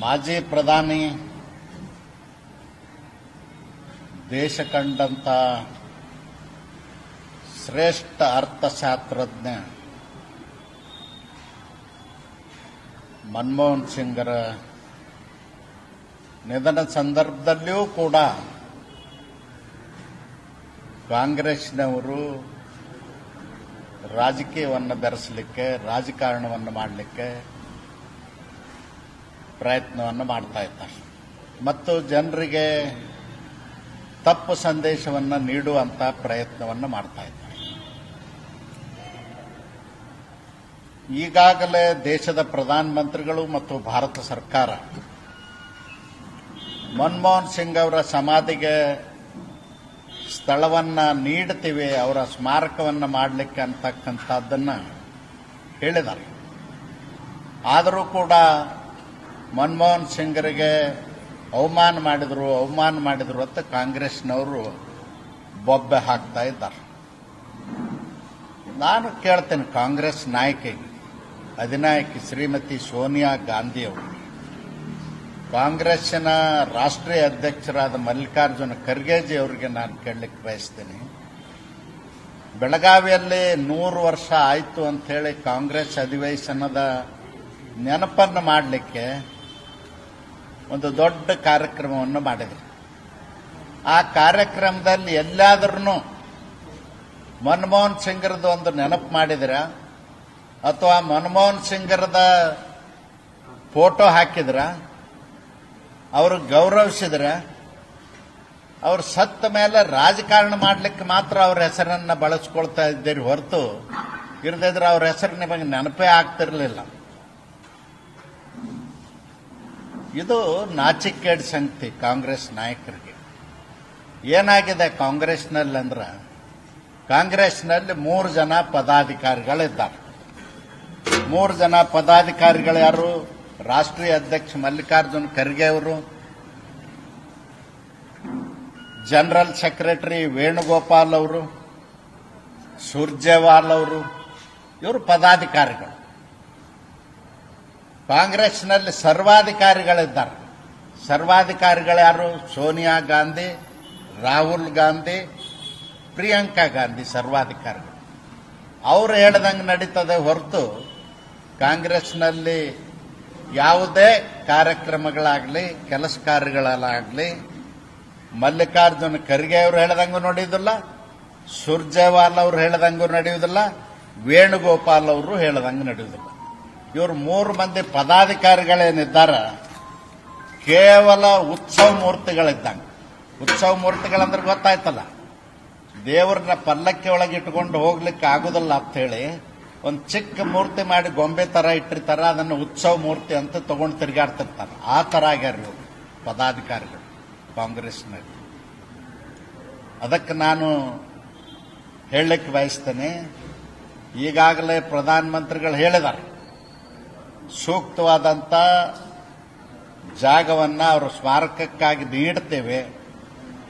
ಮಾಜಿ ಪ್ರಧಾನಿ ದೇಶ ಕಂಡಂತ ಶ್ರೇಷ್ಠ ಅರ್ಥಶಾಸ್ತ್ರಜ್ಞ ಮನಮೋಹನ್ ಸಿಂಗ್ರ ನಿಧನ ಸಂದರ್ಭದಲ್ಲಿಯೂ ಕೂಡ ಕಾಂಗ್ರೆಸ್ನವರು ರಾಜಕೀಯವನ್ನು ಬೆರೆಸಲಿಕ್ಕೆ ರಾಜಕಾರಣವನ್ನು ಮಾಡಲಿಕ್ಕೆ ಪ್ರಯತ್ನವನ್ನು ಮಾಡ್ತಾ ಇದ್ದಾರೆ ಮತ್ತು ಜನರಿಗೆ ತಪ್ಪು ಸಂದೇಶವನ್ನು ನೀಡುವಂತ ಪ್ರಯತ್ನವನ್ನು ಮಾಡ್ತಾ ಇದ್ದಾರೆ. ಈಗಾಗಲೇ ದೇಶದ ಪ್ರಧಾನಮಂತ್ರಿಗಳು ಮತ್ತು ಭಾರತ ಸರ್ಕಾರ ಮನಮೋಹನ್ ಸಿಂಗ್ ಅವರ ಸಮಾಧಿಗೆ ಸ್ಥಳವನ್ನ ನೀಡುತ್ತೀವಿ, ಅವರ ಸ್ಮಾರಕವನ್ನು ಮಾಡಲಿಕ್ಕೆ ಅಂತಕ್ಕಂಥದ್ದನ್ನ ಹೇಳಿದ್ದಾರೆ. ಆದರೂ ಕೂಡ ಮನಮೋಹನ್ ಸಿಂಗರಿಗೆ ಅವಮಾನ ಮಾಡಿದ್ರು ಅಂತ ಕಾಂಗ್ರೆಸ್ನವರು ಬೊಬ್ಬೆ ಹಾಕ್ತಾ ಇದ್ದಾರೆ. ನಾನು ಕೇಳ್ತೇನೆ ಕಾಂಗ್ರೆಸ್ ಅಧಿನಾಯಕಿ ಶ್ರೀಮತಿ ಸೋನಿಯಾ ಗಾಂಧಿ ಅವರು, ಕಾಂಗ್ರೆಸ್ಸಿನ ರಾಷ್ಟ್ರೀಯ ಅಧ್ಯಕ್ಷರಾದ ಮಲ್ಲಿಕಾರ್ಜುನ ಖರ್ಗೆಜಿ ಅವರಿಗೆ ನಾನು ಕೇಳಲಿಕ್ಕೆ ಬಯಸ್ತೇನೆ. ಬೆಳಗಾವಿಯಲ್ಲಿ 100 ವರ್ಷ ಆಯಿತು ಅಂತ ಹೇಳಿ ಕಾಂಗ್ರೆಸ್ ಅಧಿವೇಶನದ ನೆನಪನ್ನು ಮಾಡಲಿಕ್ಕೆ ಒಂದು ದೊಡ್ಡ ಕಾರ್ಯಕ್ರಮವನ್ನು ಮಾಡಿದರು. ಆ ಕಾರ್ಯಕ್ರಮದಲ್ಲಿ ಎಲ್ಲಾದ್ರೂ ಮನಮೋಹನ್ ಸಿಂಗ್ರದ್ದು ಒಂದು ನೆನಪು ಮಾಡಿದ್ರ ಅಥವಾ ಮನಮೋಹನ್ ಸಿಂಗ್ರದ ಫೋಟೋ ಹಾಕಿದ್ರ, ಅವರು ಗೌರವಿಸಿದ್ರ? ಅವ್ರು ಸತ್ತ ಮೇಲೆ ರಾಜಕಾರಣ ಮಾಡಲಿಕ್ಕೆ ಮಾತ್ರ ಅವ್ರ ಹೆಸರನ್ನ ಬಳಸ್ಕೊಳ್ತಾ ಇದ್ದೀರಿ ಹೊರತು ಇರದಿದ್ರೆ ಅವ್ರ ಹೆಸರು ನಿಮಗೆ ನೆನಪೇ ಆಗ್ತಿರ್ಲಿಲ್ಲ. ಇದು ನಾಚಿಕೆಗೇಡು ಸಂಗತಿ ಕಾಂಗ್ರೆಸ್ ನಾಯಕರಿಗೆ. ಏನಾಗಿದೆ ಕಾಂಗ್ರೆಸ್ನಲ್ಲಿ ಅಂದ್ರೆ, ಕಾಂಗ್ರೆಸ್ನಲ್ಲಿ 3 ಜನ ಪದಾಧಿಕಾರಿಗಳಿದ್ದಾರೆ. 3 ಜನ ಪದಾಧಿಕಾರಿಗಳು ಯಾರು? ರಾಷ್ಟ್ರೀಯ ಅಧ್ಯಕ್ಷ ಮಲ್ಲಿಕಾರ್ಜುನ್ ಖರ್ಗೆ ಅವರು, ಜನರಲ್ ಸೆಕ್ರೆಟರಿ ವೇಣುಗೋಪಾಲ್ ಅವರು, ಸುರ್ಜೇವಾಲ್ ಅವರು, ಇವರು ಪದಾಧಿಕಾರಿಗಳು. ಕಾಂಗ್ರೆಸ್ನಲ್ಲಿ ಸರ್ವಾಧಿಕಾರಿಗಳಿದ್ದಾರೆ. ಸರ್ವಾಧಿಕಾರಿಗಳು ಯಾರು? ಸೋನಿಯಾ ಗಾಂಧಿ, ರಾಹುಲ್ ಗಾಂಧಿ, ಪ್ರಿಯಾಂಕಾ ಗಾಂಧಿ ಸರ್ವಾಧಿಕಾರಿಗಳು. ಅವರು ಹೇಳ್ದಂಗೆ ನಡೀತದೆ ಹೊರತು ಕಾಂಗ್ರೆಸ್ನಲ್ಲಿ ಯಾವುದೇ ಕಾರ್ಯಕ್ರಮಗಳಾಗಲಿ ಕೆಲಸ ಕಾರ್ಯಗಳಾಗಲಿ ಮಲ್ಲಿಕಾರ್ಜುನ ಖರ್ಗೆ ಅವರು ಹೇಳ್ದಂಗೂ ನಡೆಯುವುದಿಲ್ಲ, ಸುರ್ಜೇವಾಲ್ ಅವರು ಹೇಳ್ದಂಗೂ ನಡೆಯುವುದಿಲ್ಲ, ವೇಣುಗೋಪಾಲ್ ಅವರು ಹೇಳ್ದಂಗೆ ನಡೆಯುವುದಿಲ್ಲ. ಇವರು 3 ಮಂದಿ ಪದಾಧಿಕಾರಿಗಳೇನಿದ್ದಾರೆ ಕೇವಲ ಉತ್ಸವ ಮೂರ್ತಿಗಳಿದ್ದಂಗೆ. ಉತ್ಸವ ಮೂರ್ತಿಗಳಂದ್ರೆ ಗೊತ್ತಾಯ್ತಲ್ಲ, ದೇವರನ್ನ ಪಲ್ಲಕ್ಕಿ ಒಳಗೆ ಇಟ್ಕೊಂಡು ಹೋಗ್ಲಿಕ್ಕೆ ಆಗುದಿಲ್ಲ ಅಂತ ಹೇಳಿ ಒಂದು ಚಿಕ್ಕ ಮೂರ್ತಿ ಮಾಡಿ ಗೊಂಬೆ ತರ ಇಟ್ಟಿರ್ತಾರ, ಅದನ್ನು ಉತ್ಸವ ಮೂರ್ತಿ ಅಂತ ತಗೊಂಡು ತಿರುಗಾಡ್ತಿರ್ತಾರೆ. ಆ ತರ ಆಗ್ಯಾರ ಇವರು ಪದಾಧಿಕಾರಿಗಳು ಕಾಂಗ್ರೆಸ್ನಲ್ಲಿ. ಅದಕ್ಕೆ ನಾನು ಹೇಳಲಿಕ್ಕೆ ಬಯಸ್ತೇನೆ, ಈಗಾಗಲೇ ಪ್ರಧಾನಮಂತ್ರಿಗಳು ಹೇಳಿದ್ದಾರೆ ಸೂಕ್ತವಾದಂತ ಜಾಗವನ್ನ ಅವರ ಸ್ಮಾರಕಕ್ಕಾಗಿ ನೀಡ್ತೇವೆ.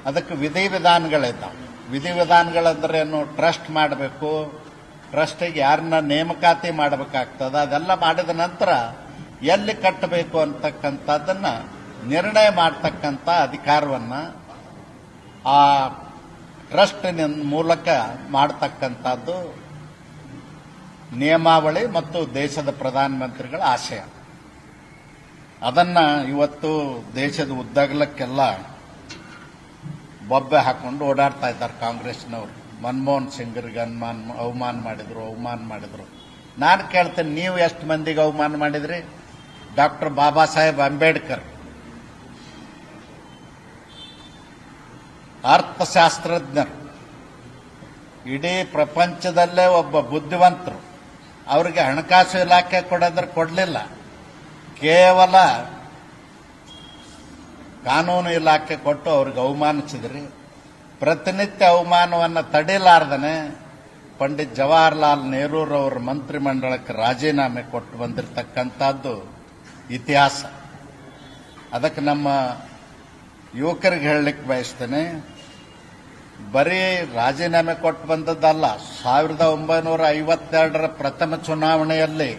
ಅದಕ್ಕೆ ವಿಧಿವಿಧಾನಗಳಿದ್ದಾವೆ. ವಿಧಿವಿಧಾನಗಳಂದ್ರೆ ಏನು? ಟ್ರಸ್ಟ್ ಮಾಡಬೇಕು, ಟ್ರಸ್ಟಿಗೆ ಯಾರನ್ನ ನೇಮಕಾತಿ ಮಾಡಬೇಕಾಗ್ತದ, ಅದೆಲ್ಲ ಮಾಡಿದ ನಂತರ ಎಲ್ಲಿ ಕಟ್ಟಬೇಕು ಅಂತಕ್ಕಂಥದ್ದನ್ನ ನಿರ್ಣಯ ಮಾಡತಕ್ಕಂಥ ಅಧಿಕಾರವನ್ನ ಆ ಟ್ರಸ್ಟಿನ ಮೂಲಕ ಮಾಡತಕ್ಕಂಥದ್ದು ನಿಯಮಾವಳಿ ಮತ್ತು ದೇಶದ ಪ್ರಧಾನಮಂತ್ರಿಗಳ ಆಶಯ. ಅದನ್ನ ಇವತ್ತು ದೇಶದ ಉದ್ದಗಲಕ್ಕೆಲ್ಲ ಬೊಬ್ಬೆ ಹಾಕೊಂಡು ಓಡಾಡ್ತಾ ಇದ್ದಾರೆ ಕಾಂಗ್ರೆಸ್ನವರು. ಮನಮೋಹನ್ ಸಿಂಗ್ರಿಗೆ ಅವಮಾನ ಮಾಡಿದ್ರು. ನಾನು ಕೇಳ್ತೇನೆ, ನೀವು ಎಷ್ಟು ಮಂದಿಗೆ ಅವಮಾನ ಮಾಡಿದ್ರಿ? ಡಾಕ್ಟರ್ ಬಾಬಾ ಸಾಹೇಬ್ ಅಂಬೇಡ್ಕರ್ ಅರ್ಥಶಾಸ್ತ್ರಜ್ಞರು, ಇಡೀ ಪ್ರಪಂಚದಲ್ಲೇ ಒಬ್ಬ ಬುದ್ಧಿವಂತರು. ಅವರಿಗೆ ಹಣಕಾಸು ಇಲಾಖೆ ಕೊಡೋದ್ರೆ ಕೊಡಲಿಲ್ಲ, ಕೇವಲ ಕಾನೂನು ಇಲಾಖೆ ಕೊಟ್ಟು ಅವ್ರಿಗೆ ಅವಮಾನಿಸಿದ್ರಿ. ಪ್ರತಿನಿತ್ಯ ಅವಮಾನವನ್ನು ತಡೆಯಲಾರ್ದನೆ ಪಂಡಿತ್ ಜವಾಹರ್ಲಾಲ್ ನೆಹರೂರವರ ಮಂತ್ರಿಮಂಡಲಕ್ಕೆ ರಾಜೀನಾಮೆ ಕೊಟ್ಟು ಬಂದಿರತಕ್ಕಂಥದ್ದು ಇತಿಹಾಸ. ಅದಕ್ಕೆ ನಮ್ಮ ಯುವಕರಿಗೆ ಹೇಳಲಿಕ್ಕೆ ಬಯಸ್ತೇನೆ, ಬರೀ ರಾಜೀನಾಮೆ ಕೊಟ್ಟು ಬಂದದ್ದಲ್ಲ, 1952ರ ಪ್ರಥಮ ಚುನಾವಣೆಯಲ್ಲಿ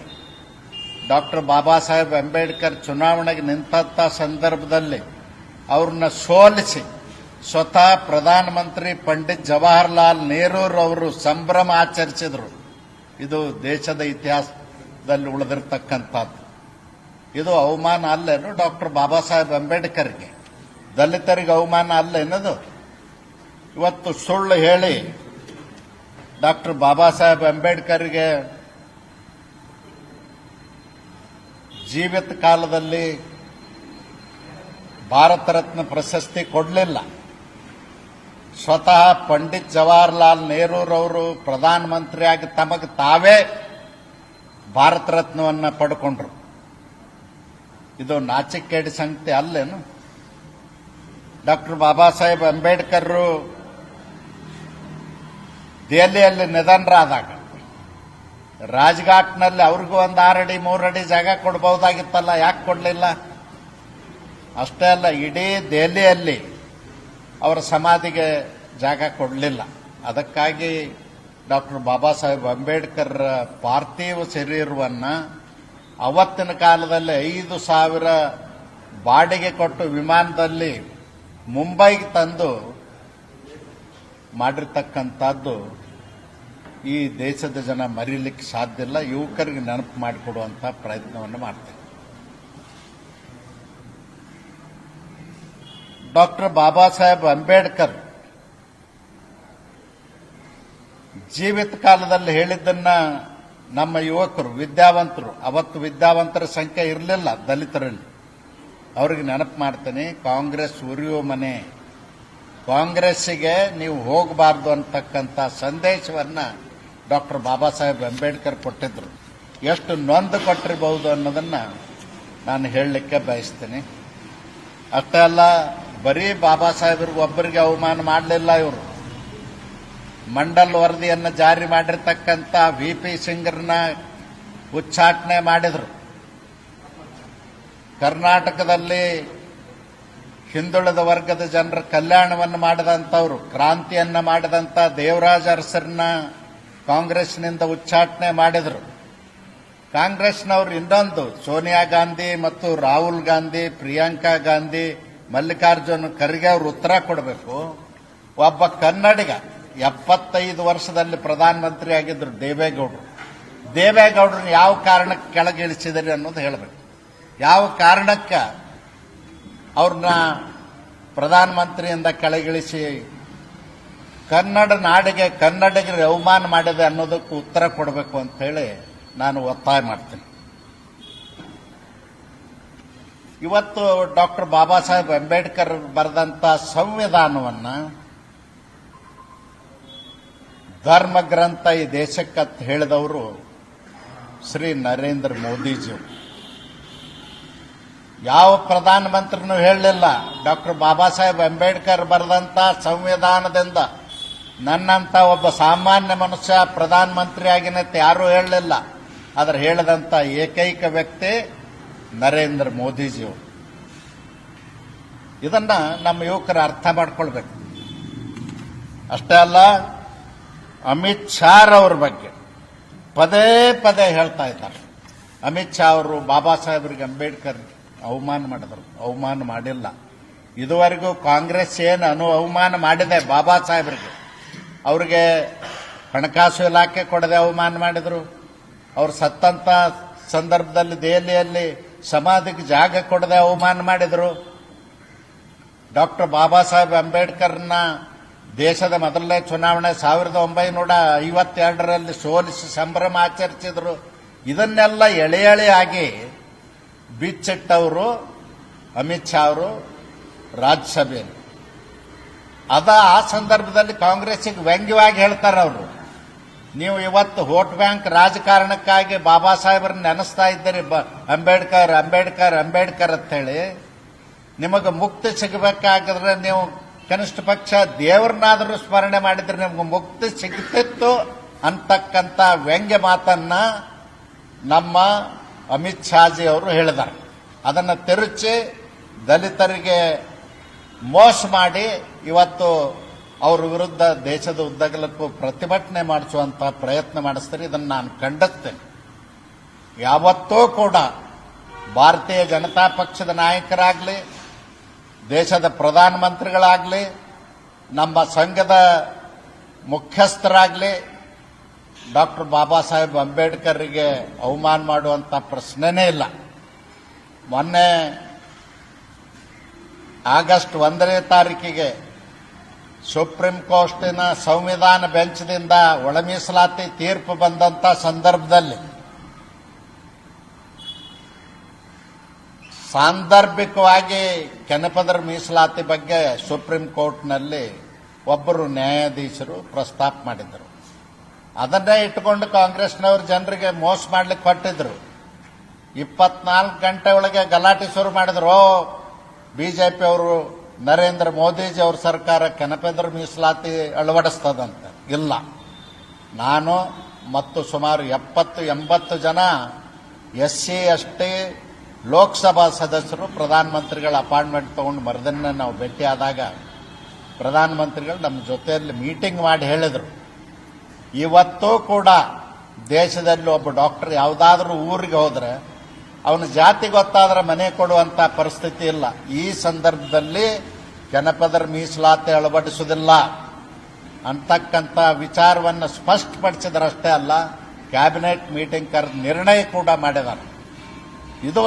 ಡಾಕ್ಟರ್ ಬಾಬಾ ಸಾಹೇಬ್ ಅಂಬೇಡ್ಕರ್ ಚುನಾವಣೆಗೆ ನಿಂತ ಸಂದರ್ಭದಲ್ಲಿ ಅವ್ರನ್ನ ಸೋಲಿಸಿ ಸ್ವತಃ ಪ್ರಧಾನಮಂತ್ರಿ ಪಂಡಿತ್ ಜವಾಹರ್ಲಾಲ್ ನೆಹರೂರವರು ಸಂಭ್ರಮ ಆಚರಿಸಿದ್ರು. ಇದು ದೇಶದ ಇತಿಹಾಸದಲ್ಲಿ ಉಳಿದಿರ್ತಕ್ಕಂಥದ್ದು. ಇದು ಅವಮಾನ ಅಲ್ಲೇನು ಡಾಕ್ಟರ್ ಬಾಬಾ ಸಾಹೇಬ್ ಅಂಬೇಡ್ಕರ್ಗೆ? ದಲಿತರಿಗೆ ಅವಮಾನ ಅಲ್ಲೇನದು? ಇವತ್ತು ಸುಳ್ಳು ಹೇಳಿ ಡಾಕ್ಟರ್ ಬಾಬಾ ಸಾಹೇಬ್ ಅಂಬೇಡ್ಕರ್ಗೆ ಜೀವಿತ ಕಾಲದಲ್ಲಿ ಭಾರತ ರತ್ನ ಪ್ರಶಸ್ತಿ ಕೊಡಲಿಲ್ಲ. ಸ್ವತಃ ಪಂಡಿತ್ ಜವಾಹರ್ಲಾಲ್ ನೆಹರೂರವರು ಪ್ರಧಾನಮಂತ್ರಿಯಾಗಿ ತಮಗೆ ತಾವೇ ಭಾರತ ರತ್ನವನ್ನು ಪಡ್ಕೊಂಡ್ರು. ಇದು ನಾಚಿಕೆಗೇಡಿ ಸಂಗತಿ ಅಲ್ಲೇನು? ಡಾಕ್ಟರ್ ಬಾಬಾ ಸಾಹೇಬ್ ಅಂಬೇಡ್ಕರ್ ದೆಹಲಿಯಲ್ಲಿ ನಿಧನರಾದಾಗ ರಾಜ್ಘಾಟ್ನಲ್ಲಿ ಅವ್ರಿಗೂ ಒಂದು 6 ಅಡಿ 3 ಅಡಿ ಜಾಗ ಕೊಡಬಹುದಾಗಿತ್ತಲ್ಲ, ಯಾಕೆ ಕೊಡಲಿಲ್ಲ? ಅಷ್ಟೇ ಅಲ್ಲ, ಇಡೀ ದೆಹಲಿಯಲ್ಲಿ ಅವರ ಸಮಾಧಿಗೆ ಜಾಗ ಕೊಡಲಿಲ್ಲ. ಅದಕ್ಕಾಗಿ ಡಾಕ್ಟರ್ ಬಾಬಾ ಸಾಹೇಬ್ ಅಂಬೇಡ್ಕರ್ ಪಾರ್ಥಿವ ಶರೀರವನ್ನು ಅವತ್ತಿನ ಕಾಲದಲ್ಲಿ 5,000 ಬಾಡಿಗೆ ಕೊಟ್ಟು ವಿಮಾನದಲ್ಲಿ ಮುಂಬೈಗೆ ತಂದು ಮಾಡಿರ್ತಕ್ಕಂಥದ್ದು ಈ ದೇಶದ ಜನ ಮರೀಲಿಕ್ಕೆ ಸಾಧ್ಯ ಇಲ್ಲ. ಯುವಕರಿಗೆ ನೆನಪು ಮಾಡಿಕೊಡುವಂಥ ಪ್ರಯತ್ನವನ್ನು ಮಾಡ್ತಾರೆ. ಡಾಕ್ಟರ್ ಬಾಬಾ ಸಾಹೇಬ್ ಅಂಬೇಡ್ಕರ್ ಜೀವಿತ ಕಾಲದಲ್ಲಿ ಹೇಳಿದ್ದನ್ನ ನಮ್ಮ ಯುವಕರು, ವಿದ್ಯಾವಂತರು, ಅವತ್ತು ವಿದ್ಯಾವಂತರ ಸಂಖ್ಯೆ ಇರಲಿಲ್ಲ ದಲಿತರಲ್ಲಿ, ಅವ್ರಿಗೆ ನೆನಪು ಮಾಡ್ತೀನಿ. ಕಾಂಗ್ರೆಸ್ ಉರಿಯುವ ಮನೆ, ಕಾಂಗ್ರೆಸ್ಸಿಗೆ ನೀವು ಹೋಗಬಾರ್ದು ಅಂತಕ್ಕಂಥ ಸಂದೇಶವನ್ನು ಡಾಕ್ಟರ್ ಬಾಬಾ ಸಾಹೇಬ್ ಅಂಬೇಡ್ಕರ್ ಕೊಟ್ಟಿದ್ರು. ಎಷ್ಟು ನೊಂದು ಕೊಟ್ಟಿರಬಹುದು ಅನ್ನೋದನ್ನು ನಾನು ಹೇಳಲಿಕ್ಕೆ ಬಯಸ್ತೀನಿ. ಅಷ್ಟೇ ಅಲ್ಲ, ಬರೀ ಬಾಬಾ ಸಾಹೇಬ್ರಿಗೆ ಒಬ್ಬರಿಗೆ ಅವಮಾನ ಮಾಡಲಿಲ್ಲ. ಇವರು ಮಂಡಲ್ ವರದಿಯನ್ನು ಜಾರಿ ಮಾಡಿರ್ತಕ್ಕಂಥ VP ಸಿಂಗ್ರನ್ನ ಉಚ್ಚಾಟನೆ ಮಾಡಿದರು. ಕರ್ನಾಟಕದಲ್ಲಿ ಹಿಂದುಳಿದ ವರ್ಗದ ಜನರ ಕಲ್ಯಾಣವನ್ನು ಮಾಡಿದಂಥವ್ರು, ಕ್ರಾಂತಿಯನ್ನು ಮಾಡಿದಂಥ ದೇವರಾಜ ಅರಸರನ್ನ ಕಾಂಗ್ರೆಸ್ನಿಂದ ಉಚ್ಚಾಟನೆ ಮಾಡಿದರು. ಕಾಂಗ್ರೆಸ್ನವರು ಇನ್ನೊಂದು ಸೋನಿಯಾ ಗಾಂಧಿ ಮತ್ತು ರಾಹುಲ್ ಗಾಂಧಿ, ಪ್ರಿಯಾಂಕಾ ಗಾಂಧಿ, ಮಲ್ಲಿಕಾರ್ಜುನ್ ಖರ್ಗೆ ಅವರು ಉತ್ತರ ಕೊಡಬೇಕು. ಒಬ್ಬ ಕನ್ನಡಿಗ 75 ವರ್ಷದಲ್ಲಿ ಪ್ರಧಾನಮಂತ್ರಿ ಆಗಿದ್ರು ದೇವೇಗೌಡರು. ದೇವೇಗೌಡರನ್ನ ಯಾವ ಕಾರಣಕ್ಕೆ ಕೆಳಗಿಳಿಸಿದ್ರಿ ಅನ್ನೋದು ಹೇಳಬೇಕು. ಯಾವ ಕಾರಣಕ್ಕೆ ಅವ್ರನ್ನ ಪ್ರಧಾನಮಂತ್ರಿಯಿಂದ ಕೆಳಗಿಳಿಸಿ ಕನ್ನಡ ನಾಡಿಗೆ, ಕನ್ನಡಿಗರಿಗೆ ಅವಮಾನ ಮಾಡಿದೆ ಅನ್ನೋದಕ್ಕೆ ಉತ್ತರ ಕೊಡಬೇಕು ಅಂತ ಹೇಳಿ ನಾನು ಒತ್ತಾಯ ಮಾಡ್ತೀನಿ. ಇವತ್ತು ಡಾಕ್ಟರ್ ಬಾಬಾ ಸಾಹೇಬ್ ಅಂಬೇಡ್ಕರ್ ಬರೆದಂತ ಸಂವಿಧಾನವನ್ನು ಧರ್ಮ ಗ್ರಂಥ ಈ ದೇಶಕ್ಕಂತ ಹೇಳಿದವರು ಶ್ರೀ ನರೇಂದ್ರ ಮೋದಿಜಿಯವರು. ಯಾವ ಪ್ರಧಾನಮಂತ್ರಿನೂ ಹೇಳಲಿಲ್ಲ ಡಾಕ್ಟರ್ ಬಾಬಾ ಸಾಹೇಬ್ ಅಂಬೇಡ್ಕರ್ ಬರೆದಂತ ಸಂವಿಧಾನದಿಂದ ನನ್ನಂತ ಒಬ್ಬ ಸಾಮಾನ್ಯ ಮನುಷ್ಯ ಪ್ರಧಾನಮಂತ್ರಿ ಆಗಿನಂತ ಯಾರೂ ಹೇಳಲಿಲ್ಲ. ಆದರೆ ಹೇಳಿದಂತ ಏಕೈಕ ವ್ಯಕ್ತಿ ನರೇಂದ್ರ ಮೋದಿಜಿಯವರು. ಇದನ್ನ ನಮ್ಮ ಯುವಕರು ಅರ್ಥ ಮಾಡ್ಕೊಳ್ಬೇಕು. ಅಷ್ಟೇ ಅಲ್ಲ, ಅಮಿತ್ ಶಾ ಅವ್ರ ಬಗ್ಗೆ ಪದೇ ಪದೇ ಹೇಳ್ತಾ ಇದ್ದಾರೆ. ಅಮಿತ್ ಶಾ ಅವರು ಬಾಬಾ ಸಾಹೇಬರಿಗೆ ಅಂಬೇಡ್ಕರ್ ಅವಮಾನ ಮಾಡಿದ್ರು. ಅವಮಾನ ಮಾಡಿಲ್ಲ. ಇದುವರೆಗೂ ಕಾಂಗ್ರೆಸ್ ಏನು ಅವಮಾನ ಮಾಡಿದೆ ಬಾಬಾ ಸಾಹೇಬರಿಗೆ? ಅವ್ರಿಗೆ ಹಣಕಾಸು ಇಲಾಖೆ ಕೊಡದೆ ಅವಮಾನ ಮಾಡಿದ್ರು. ಅವ್ರು ಸತ್ತಂತ ಸಂದರ್ಭದಲ್ಲಿ ದೆಹಲಿಯಲ್ಲಿ ಸಮಾಧಿಗೆ ಜಾಗ ಕೊಡದೆ ಅವಮಾನ ಮಾಡಿದ್ರು. ಡಾಕ್ಟರ್ ಬಾಬಾ ಸಾಹೇಬ್ ಅಂಬೇಡ್ಕರ್ನ ದೇಶದ ಮೊದಲನೇ ಚುನಾವಣೆ 1952ರಲ್ಲಿ ಸೋಲಿಸಿ ಸಂಭ್ರಮ ಆಚರಿಸಿದ್ರು. ಇದನ್ನೆಲ್ಲ ಎಳೆ ಎಳೆಯಾಗಿ ಬಿಚ್ಚಿಟ್ಟವರು ಅಮಿತ್ ಶಾ ಅವರು ರಾಜ್ಯಸಭೆಯಲ್ಲಿ. ಆ ಸಂದರ್ಭದಲ್ಲಿ ಕಾಂಗ್ರೆಸ್ಸಿಗೆ ವ್ಯಂಗ್ಯವಾಗಿ ಹೇಳ್ತಾರೆ ಅವರು, ನೀವು ಇವತ್ತು ವೋಟ್ ಬ್ಯಾಂಕ್ ರಾಜಕಾರಣಕ್ಕಾಗಿ ಬಾಬಾ ಸಾಹೇಬ್ರನ್ನ ನೆನೆಸ್ತಾ ಇದ್ದೀರಿ, ಅಂಬೇಡ್ಕರ್ ಅಂಬೇಡ್ಕರ್ ಅಂಬೇಡ್ಕರ್ ಅಂತ ಹೇಳಿ. ನಿಮಗೆ ಮುಕ್ತಿ ಸಿಗಬೇಕಾಗಿದ್ರೆ ನೀವು ಕನಿಷ್ಠ ಪಕ್ಷ ದೇವರನ್ನಾದರೂ ಸ್ಮರಣೆ ಮಾಡಿದ್ರೆ ನಿಮ್ಗೆ ಮುಕ್ತಿ ಸಿಗ್ತಿತ್ತು ಅಂತಕ್ಕಂಥ ವ್ಯಂಗ್ಯ ಮಾತನ್ನ ನಮ್ಮ ಅಮಿತ್ ಶಾಜಿ ಅವರು ಹೇಳಿದ್ದಾರೆ. ಅದನ್ನು ತಿರುಚಿ ದಲಿತರಿಗೆ ಮೋಸ ಮಾಡಿ ಇವತ್ತು ಅವ್ರ ವಿರುದ್ಧ ದೇಶದ ಉದ್ದಗಲಕ್ಕೂ ಪ್ರತಿಭಟನೆ ಮಾಡಿಸುವಂತ ಪ್ರಯತ್ನ ಮಾಡಿಸ್ತಾರೆ. ಇದನ್ನು ನಾನು ಖಂಡಿಸ್ತೇನೆ. ಯಾವತ್ತೂ ಕೂಡ ಭಾರತೀಯ ಜನತಾ ಪಕ್ಷದ ನಾಯಕರಾಗಲಿ, ದೇಶದ ಪ್ರಧಾನಮಂತ್ರಿಗಳಾಗಲಿ, ನಮ್ಮ ಸಂಘದ ಮುಖ್ಯಸ್ಥರಾಗಲಿ ಡಾಕ್ಟರ್ ಬಾಬಾ ಸಾಹೇಬ್ ಅಂಬೇಡ್ಕರ್ಗೆ ಅವಮಾನ ಮಾಡುವಂಥ ಪ್ರಶ್ನೆನೇ ಇಲ್ಲ. ಮೊನ್ನೆ ಆಗಸ್ಟ್ 1ನೇ ತಾರೀಕಿಗೆ ಸುಪ್ರೀಂ ಕೋರ್ಟಿನ ಸಂವಿಧಾನ ಬೆಂಚ್ದಿಂದ ಒಳ ಮೀಸಲಾತಿ ತೀರ್ಪು ಬಂದಂಥ ಸಂದರ್ಭದಲ್ಲಿ ಸಾಂದರ್ಭಿಕವಾಗಿ ಕೆನಪದರ ಮೀಸಲಾತಿ ಬಗ್ಗೆ ಸುಪ್ರೀಂ ಕೋರ್ಟ್ನಲ್ಲಿ ಒಬ್ಬರು ನ್ಯಾಯಾಧೀಶರು ಪ್ರಸ್ತಾಪ ಮಾಡಿದರು. ಅದನ್ನೇ ಇಟ್ಟುಕೊಂಡು ಕಾಂಗ್ರೆಸ್ನವರು ಜನರಿಗೆ ಮೋಸ ಮಾಡ್ಲಿಕ್ಕೆ ಹೊಟ್ಟಿದ್ರು. 24 ಗಂಟೆ ಒಳಗೆ ಗಲಾಟೆ ಶುರು ಮಾಡಿದ್ರು. ಬಿಜೆಪಿ ಅವರು, ನರೇಂದ್ರ ಮೋದಿಜಿ ಅವ್ರ ಸರ್ಕಾರ ಕೆನಪೆದರ ಮೀಸಲಾತಿ ಅಳವಡಿಸ್ತದಂತ. ಇಲ್ಲ, ನಾನು ಮತ್ತು ಸುಮಾರು 70-80 ಜನ SC ST ಲೋಕಸಭಾ ಸದಸ್ಯರು ಪ್ರಧಾನಮಂತ್ರಿಗಳ ಅಪಾಯಿಂಟ್ಮೆಂಟ್ ತಗೊಂಡು ಮರದನ್ನ ನಾವು ಭೇಟಿಯಾದಾಗ ಪ್ರಧಾನಮಂತ್ರಿಗಳು ನಮ್ಮ ಜೊತೆಯಲ್ಲಿ ಮೀಟಿಂಗ್ ಮಾಡಿ ಹೇಳಿದರು, ಇವತ್ತೂ ಕೂಡ ದೇಶದಲ್ಲಿ ಒಬ್ಬ ಡಾಕ್ಟರ್ ಯಾವುದಾದ್ರೂ ಊರಿಗೆ ಹೋದ್ರೆ ಅವನ ಜಾತಿ ಗೊತ್ತಾದ್ರೆ ಮನೆ ಕೊಡುವಂತ ಪರಿಸ್ಥಿತಿ ಇಲ್ಲ. ಈ ಸಂದರ್ಭದಲ್ಲಿ ಕೆನಪದರ ಮೀಸಲಾತಿ ಅಳವಡಿಸುವುದಿಲ್ಲ ಅಂತಕ್ಕಂಥ ವಿಚಾರವನ್ನು ಸ್ಪಷ್ಟಪಡಿಸಿದರಷ್ಟೇ ಅಲ್ಲ, ಕ್ಯಾಬಿನೆಟ್ ಮೀಟಿಂಗ್ ಕರೆದು ನಿರ್ಣಯ ಕೂಡ ಮಾಡಿದ್ದಾರೆ. ಇದು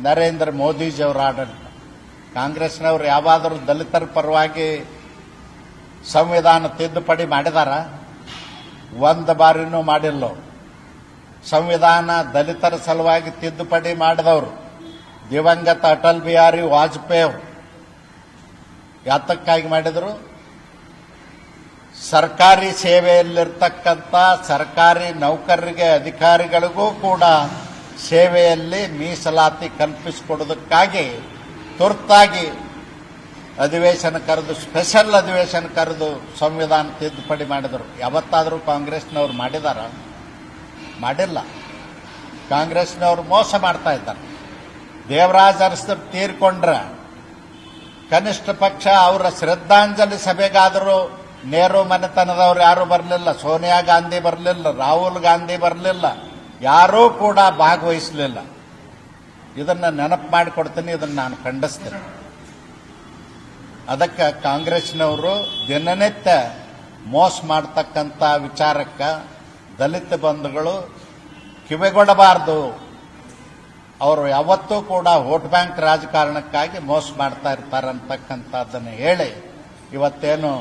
ನರೇಂದ್ರ ಮೋದಿಜಿಯವರ ಆಡಳಿತ. ಕಾಂಗ್ರೆಸ್ನವರು ಯಾವಾದರೂ ದಲಿತರ ಪರವಾಗಿ ಸಂವಿಧಾನ ತಿದ್ದುಪಡಿ ಮಾಡಿದಾರ? ಒಂದು ಬಾರಿನೂ ಮಾಡಿಲ್ಲ. ಸಂವಿಧಾನ ದಲಿತರ ಸಲುವಾಗಿ ತಿದ್ದುಪಡಿ ಮಾಡಿದವರು ದಿವಂಗತ ಅಟಲ್ ಬಿಹಾರಿ ವಾಜಪೇಯಿ ಅವರು. ಯಾತಕ್ಕಾಗಿ ಮಾಡಿದರು? ಸರ್ಕಾರಿ ಸೇವೆಯಲ್ಲಿರ್ತಕ್ಕಂಥ ಸರ್ಕಾರಿ ನೌಕರರಿಗೆ, ಅಧಿಕಾರಿಗಳಿಗೂ ಕೂಡ ಸೇವೆಯಲ್ಲಿ ಮೀಸಲಾತಿ ಕಲ್ಪಿಸಿಕೊಡೋದಕ್ಕಾಗಿ ತುರ್ತಾಗಿ ಅಧಿವೇಶನ ಕರೆದು, ಸ್ಪೆಷಲ್ ಅಧಿವೇಶನ ಕರೆದು ಸಂವಿಧಾನ ತಿದ್ದುಪಡಿ ಮಾಡಿದರು. ಯಾವತ್ತಾದರೂ ಕಾಂಗ್ರೆಸ್ನವರು ಮಾಡಿದಾರ? ಮಾಡಿಲ್ಲ. ಕಾಂಗ್ರೆಸ್ನವರು ಮೋಸ ಮಾಡ್ತಾ ಇದ್ದಾರೆ. ದೇವರಾಜ್ ಅರಸರು ತೀರ್ಕೊಂಡ್ರೆ ಕನಿಷ್ಠ ಪಕ್ಷ ಅವರ ಶ್ರದ್ಧಾಂಜಲಿ ಸಭೆಗಾದರೂ ನೆಹರು ಮನೆತನದವರು ಯಾರೂ ಬರಲಿಲ್ಲ, ಸೋನಿಯಾ ಗಾಂಧಿ ಬರಲಿಲ್ಲ, ರಾಹುಲ್ ಗಾಂಧಿ ಬರಲಿಲ್ಲ, ಯಾರೂ ಕೂಡ ಭಾಗವಹಿಸಲಿಲ್ಲ. ಇದನ್ನು ನೆನಪು ಮಾಡಿಕೊಡ್ತೀನಿ, ಇದನ್ನು ನಾನು ಖಂಡಿಸ್ತೇನೆ. ಅದಕ್ಕೆ ಕಾಂಗ್ರೆಸ್ನವರು ದಿನನಿತ್ಯ ಮೋಸ ಮಾಡ್ತಕ್ಕಂಥ ವಿಚಾರಕ್ಕೆ ದಲಿತ ಬಂಧುಗಳು ಕಿವಿಗೊಡಬಾರದು. ಅವರು ಯಾವತ್ತೂ ಕೂಡ ವೋಟ್ ಬ್ಯಾಂಕ್ ರಾಜಕಾರಣಕ್ಕಾಗಿ ಮೋಸ ಮಾಡ್ತಾ ಇರ್ತಾರೆ ಅಂತಕ್ಕಂಥದ್ದನ್ನು ಹೇಳಿ, ಇವತ್ತೇನು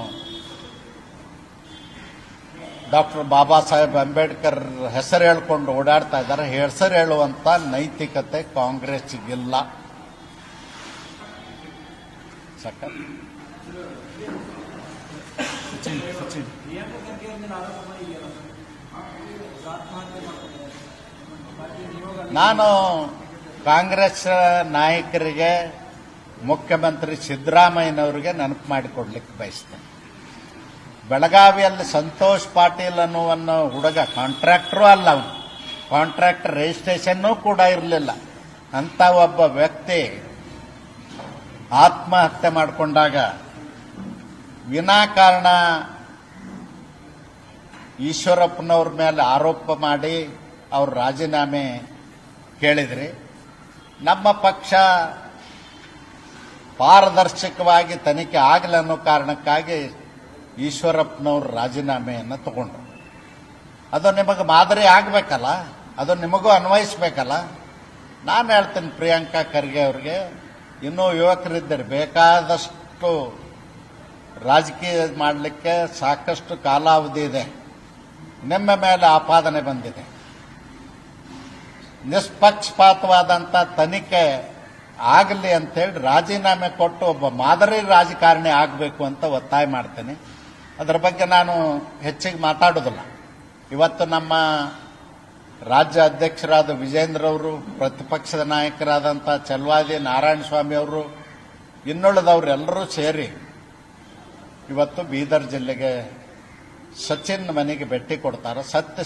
ಡಾಕ್ಟರ್ ಬಾಬಾ ಸಾಹೇಬ್ ಅಂಬೇಡ್ಕರ್ ಹೆಸರು ಹೇಳ್ಕೊಂಡು ಓಡಾಡ್ತಾ ಇದ್ದಾರೆ, ಹೆಸರು ಹೇಳುವಂತ ನೈತಿಕತೆ ಕಾಂಗ್ರೆಸ್ಗಿಲ್ಲ. ನಾನು ಕಾಂಗ್ರೆಸ್ ನಾಯಕರಿಗೆ, ಮುಖ್ಯಮಂತ್ರಿ ಸಿದ್ದರಾಮಯ್ಯನವರಿಗೆ ನೆನಪು ಮಾಡಿಕೊಡ್ಲಿಕ್ಕೆ ಬಯಸ್ತೇನೆ. ಬೆಳಗಾವಿಯಲ್ಲಿ ಸಂತೋಷ್ ಪಾಟೀಲ್ ಅನ್ನುವನ್ನ ಹುಡುಗ, ಕಾಂಟ್ರಾಕ್ಟರು ಅಲ್ಲ, ಅವನು ಕಾಂಟ್ರಾಕ್ಟರ್ ರಿಜಿಸ್ಟ್ರೇಷನ್ನೂ ಕೂಡ ಇರಲಿಲ್ಲ. ಅಂತ ಒಬ್ಬ ವ್ಯಕ್ತಿ ಆತ್ಮಹತ್ಯೆ ಮಾಡಿಕೊಂಡಾಗ ವಿನಾಕಾರಣ ಈಶ್ವರಪ್ಪನವ್ರ ಮೇಲೆ ಆರೋಪ ಮಾಡಿ ಅವ್ರ ರಾಜೀನಾಮೆ ಕೇಳಿದ್ರಿ. ನಮ್ಮ ಪಕ್ಷ ಪಾರದರ್ಶಕವಾಗಿ ತನಿಖೆ ಆಗಲಿ ಅನ್ನೋ ಕಾರಣಕ್ಕಾಗಿ ಈಶ್ವರಪ್ಪನವ್ರ ರಾಜೀನಾಮೆಯನ್ನು ತಗೊಂಡ್ರು. ಅದು ನಿಮಗೆ ಮಾದರಿ ಆಗಬೇಕಲ್ಲ, ಅದು ನಿಮಗೂ ಅನ್ವಯಿಸಬೇಕಲ್ಲ. ನಾನು ಹೇಳ್ತೀನಿ ಪ್ರಿಯಾಂಕಾ ಖರ್ಗೆ ಅವ್ರಿಗೆ, ಇನ್ನೂ ಯುವಕರಿದ್ದರೆ ಬೇಕಾದಷ್ಟು ರಾಜಕೀಯ ಮಾಡಲಿಕ್ಕೆ ಸಾಕಷ್ಟು ಕಾಲಾವಧಿ ಇದೆ. ನಿಮ್ಮ ಮೇಲೆ ಆಪಾದನೆ ಬಂದಿದೆ. ನಿಷ್ಪಕ್ಷಪಾತವಾದಂಥ ತನಿಖೆ ಆಗಲಿ ಅಂತೇಳಿ ರಾಜೀನಾಮೆ ಕೊಟ್ಟು ಒಬ್ಬ ಮಾದರಿ ರಾಜಕಾರಣಿ ಆಗಬೇಕು ಅಂತ ಒತ್ತಾಯ ಮಾಡ್ತೇನೆ. ಅದರ ಬಗ್ಗೆ ನಾನು ಹೆಚ್ಚಿಗೆ ಮಾತಾಡೋದಿಲ್ಲ. ಇವತ್ತು ನಮ್ಮ ರಾಜ್ಯ ಅಧ್ಯಕ್ಷರಾದ ವಿಜೇಂದ್ರ ಅವರು, ಪ್ರತಿಪಕ್ಷದ ನಾಯಕರಾದಂಥ ಚಲವಾದಿ ನಾರಾಯಣಸ್ವಾಮಿ ಅವರು, ಇನ್ನುಳಿದವರೆಲ್ಲರೂ ಸೇರಿ ಇವತ್ತು ಬೀದರ್ ಜಿಲ್ಲೆಗೆ ಸಚಿನ್ ಮನೆಗೆ ಭೇಟಿ ಕೊಡ್ತಾರೆ. ಸತ್ಯ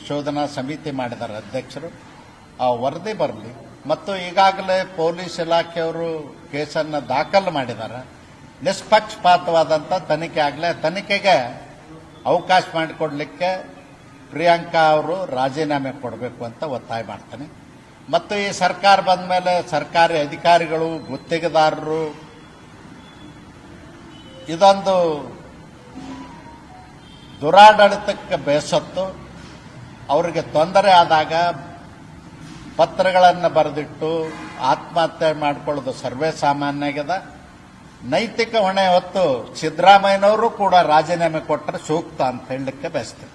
ಶೋಧನಾ ಸಮಿತಿ ಮಾಡಿದ್ದಾರೆ ಅಧ್ಯಕ್ಷರು. ಆ ವರದಿ ಬರಲಿ. ಮತ್ತು ಈಗಾಗಲೇ ಪೊಲೀಸ್ ಇಲಾಖೆಯವರು ಕೇಸನ್ನು ದಾಖಲು ಮಾಡಿದ್ದಾರೆ. ನಿಷ್ಪಕ್ಷಪಾತವಾದಂಥ ತನಿಖೆ ಆಗಲಿ, ತನಿಖೆಗೆ ಅವಕಾಶ ಮಾಡಿಕೊಡ್ಲಿಕ್ಕೆ ಪ್ರಿಯಾಂಕಾ ಅವರು ರಾಜೀನಾಮೆ ಕೊಡಬೇಕು ಅಂತ ಒತ್ತಾಯ ಮಾಡ್ತಾನೆ. ಮತ್ತು ಈ ಸರ್ಕಾರ ಬಂದ ಮೇಲೆ ಸರ್ಕಾರಿ ಅಧಿಕಾರಿಗಳು, ಗುತ್ತಿಗೆದಾರರು ಇದೊಂದು ದುರಾಡಳಿತಕ್ಕೆ ಬೇಸತ್ತು ಅವರಿಗೆ ತೊಂದರೆ ಆದಾಗ ಪತ್ರಗಳನ್ನು ಬರೆದಿಟ್ಟು ಆತ್ಮಹತ್ಯೆ ಮಾಡಿಕೊಳ್ಳೋದು ಸರ್ವೇ ಸಾಮಾನ್ಯ ಆಗ್ಯದ. ನೈತಿಕ ಹೊಣೆ ಹೊತ್ತು ಸಿದ್ದರಾಮಯ್ಯನವರು ಕೂಡ ರಾಜೀನಾಮೆ ಕೊಟ್ಟರೆ ಸೂಕ್ತ ಅಂತ ಹೇಳಲಿಕ್ಕೆ ಬಯಸ್ತೇನೆ.